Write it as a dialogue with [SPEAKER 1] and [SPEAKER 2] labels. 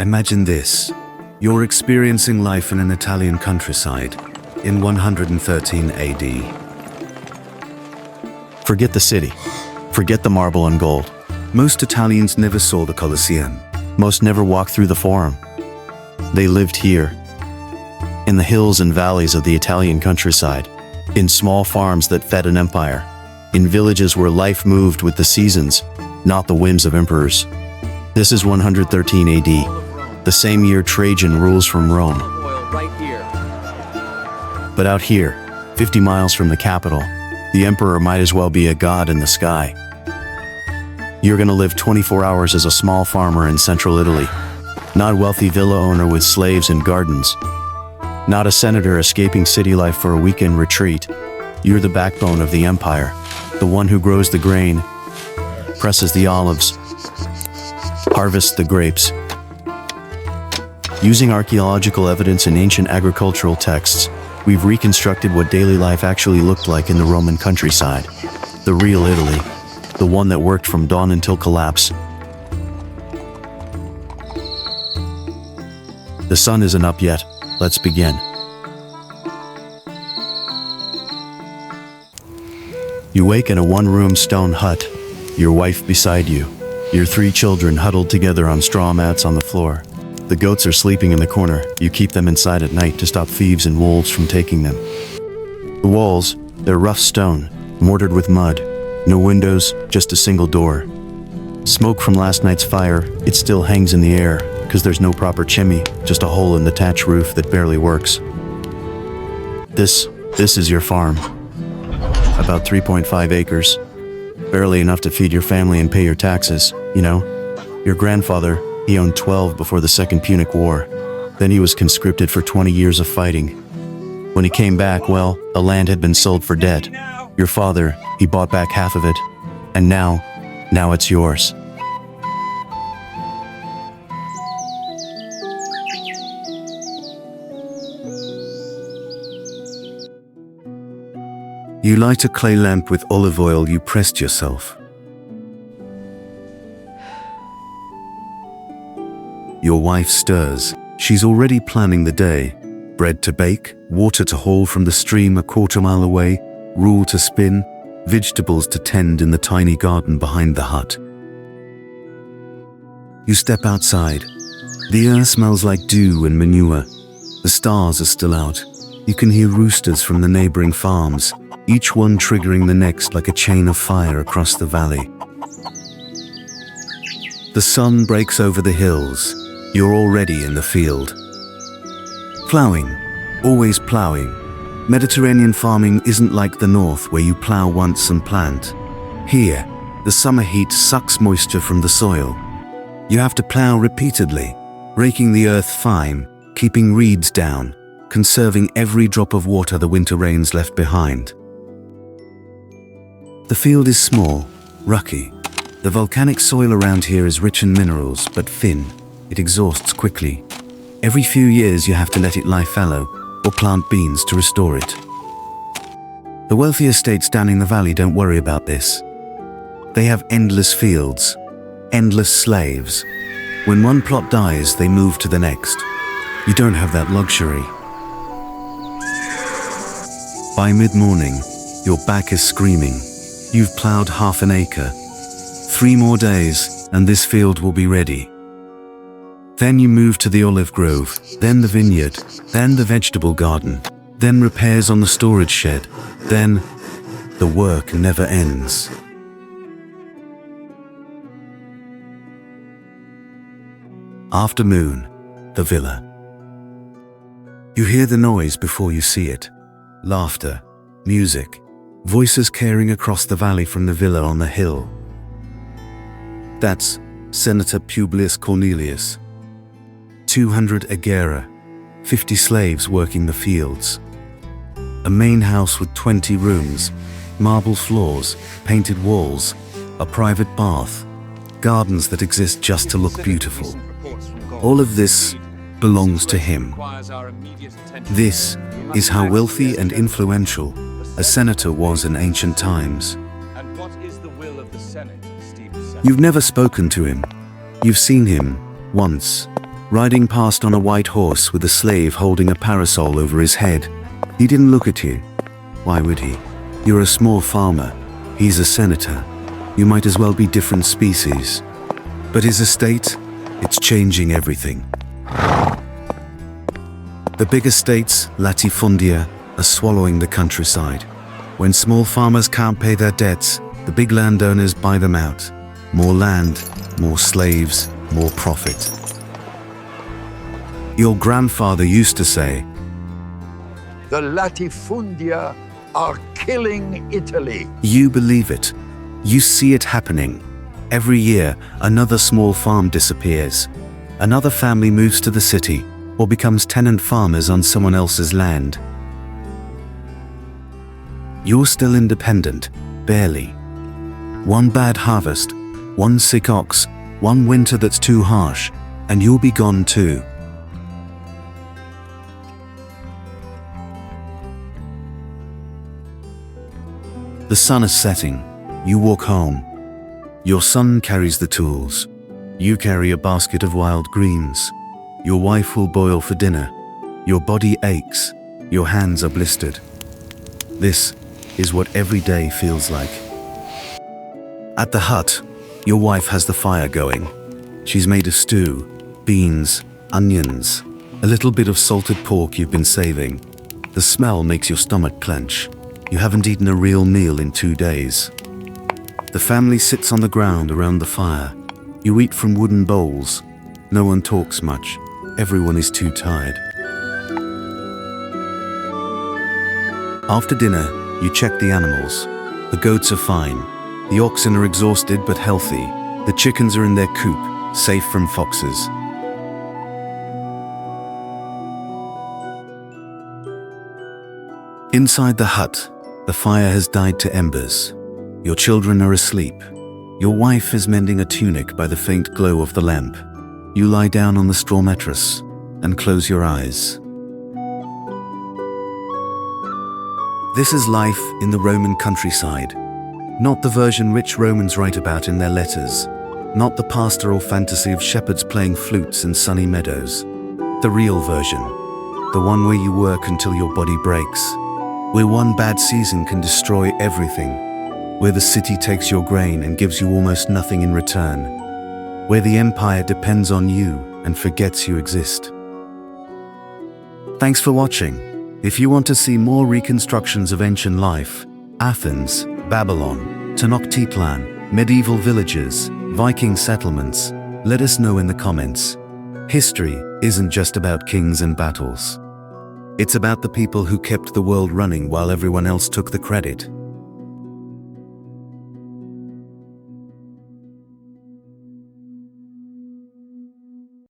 [SPEAKER 1] Imagine this. You're experiencing life in an Italian countryside in 113 AD.
[SPEAKER 2] Forget the city. Forget the marble and gold.
[SPEAKER 1] Most Italians never saw the Colosseum.
[SPEAKER 2] Most never walked through the Forum. They lived here, in the hills and valleys of the Italian countryside, in small farms that fed an empire, in villages where life moved with the seasons, not the whims of emperors. This is 113 AD, the same year Trajan rules from Rome. But out here, 50 miles from the capital, the emperor might as well be a god in the sky. You're gonna live 24 hours as a small farmer in central Italy, not a wealthy villa owner with slaves and gardens, not a senator escaping city life for a weekend retreat. You're the backbone of the empire, the one who grows the grain, presses the olives, harvests the grapes. Using archaeological evidence and ancient agricultural texts, we've reconstructed what daily life actually looked like in the Roman countryside. The real Italy, the one that worked from dawn until collapse. The sun isn't up yet. Let's begin. You wake in a one-room stone hut, your wife beside you, your 3 children huddled together on straw mats on the floor. The goats are sleeping in the corner. You keep them inside at night to stop thieves and wolves from taking them. The walls, they're rough stone, mortared with mud. No windows, just a single door. Smoke from last night's fire, it still hangs in the air, because there's no proper chimney, just a hole in the thatch roof that barely works. This is your farm. About 3.5 acres. Barely enough to feed your family and pay your taxes, you know. Your grandfather, he owned 12 before the Second Punic War. Then he was conscripted for 20 years of fighting. When he came back, well, the land had been sold for debt. Your father, he bought back half of it, and now it's yours.
[SPEAKER 1] You light a clay lamp with olive oil you pressed yourself. Your wife stirs. She's already planning the day. Bread to bake, water to haul from the stream a quarter mile away, rule to spin, vegetables to tend in the tiny garden behind the hut. You step outside. The air smells like dew and manure. The stars are still out. You can hear roosters from the neighboring farms, each one triggering the next like a chain of fire across the valley. The sun breaks over the hills. You're already in the field. Plowing, always plowing. Mediterranean farming isn't like the north where you plow once and plant. Here, the summer heat sucks moisture from the soil. You have to plow repeatedly, raking the earth fine, keeping reeds down, conserving every drop of water the winter rains left behind. The field is small, rocky. The volcanic soil around here is rich in minerals, but thin. It exhausts quickly. Every few years you have to let it lie fallow, or plant beans to restore it. The wealthy estates down in the valley don't worry about this. They have endless fields, endless slaves. When one plot dies, they move to the next. You don't have that luxury. By mid-morning, your back is screaming. You've plowed half an acre. 3 more days, and this field will be ready. Then you move to the olive grove, then the vineyard, then the vegetable garden, then repairs on the storage shed, then the work never ends. Afternoon, the villa. You hear the noise before you see it. Laughter, music, voices carrying across the valley from the villa on the hill. That's Senator Publius Cornelius. 200 agera, 50 slaves working the fields. A main house with 20 rooms, marble floors, painted walls, a private bath, gardens that exist just to look beautiful. All of this belongs to him. This is how wealthy and influential a senator was in ancient times. You've never spoken to him. You've seen him once, riding past on a white horse with a slave holding a parasol over his head. He didn't look at you. Why would he? You're a small farmer. He's a senator. You might as well be different species. But his estate, it's changing everything. The big estates, latifundia, are swallowing the countryside. When small farmers can't pay their debts, the big landowners buy them out. More land, more slaves, more profit. Your grandfather used to say,
[SPEAKER 3] The latifundia are killing Italy.
[SPEAKER 1] you believe it. You see it happening. Every year, another small farm disappears. Another family moves to the city or becomes tenant farmers on someone else's land. You're still independent, barely. One bad harvest, one sick ox, one winter that's too harsh, and you'll be gone too. The sun is setting. You walk home. Your son carries the tools. You carry a basket of wild greens. Your wife will boil for dinner. Your body aches. Your hands are blistered. This is what every day feels like. At the hut, your wife has the fire going. She's made a stew, beans, onions, a little bit of salted pork you've been saving. The smell makes your stomach clench. You haven't eaten a real meal in 2 days. The family sits on the ground around the fire. You eat from wooden bowls. No one talks much. Everyone is too tired. After dinner, you check the animals. The goats are fine. The oxen are exhausted but healthy. The chickens are in their coop, safe from foxes. Inside the hut, the fire has died to embers. Your children are asleep. Your wife is mending a tunic by the faint glow of the lamp. You lie down on the straw mattress and close your eyes. This is life in the Roman countryside. Not the version rich Romans write about in their letters. Not the pastoral fantasy of shepherds playing flutes in sunny meadows. The real version. The one where you work until your body breaks. Where one bad season can destroy everything. Where the city takes your grain and gives you almost nothing in return. Where the empire depends on you and forgets you exist. Thanks for watching. If you want to see more reconstructions of ancient life, Athens, Babylon, Tenochtitlan, medieval villages, Viking settlements, let us know in the comments. History isn't just about kings and battles. It's about the people who kept the world running while everyone else took the credit.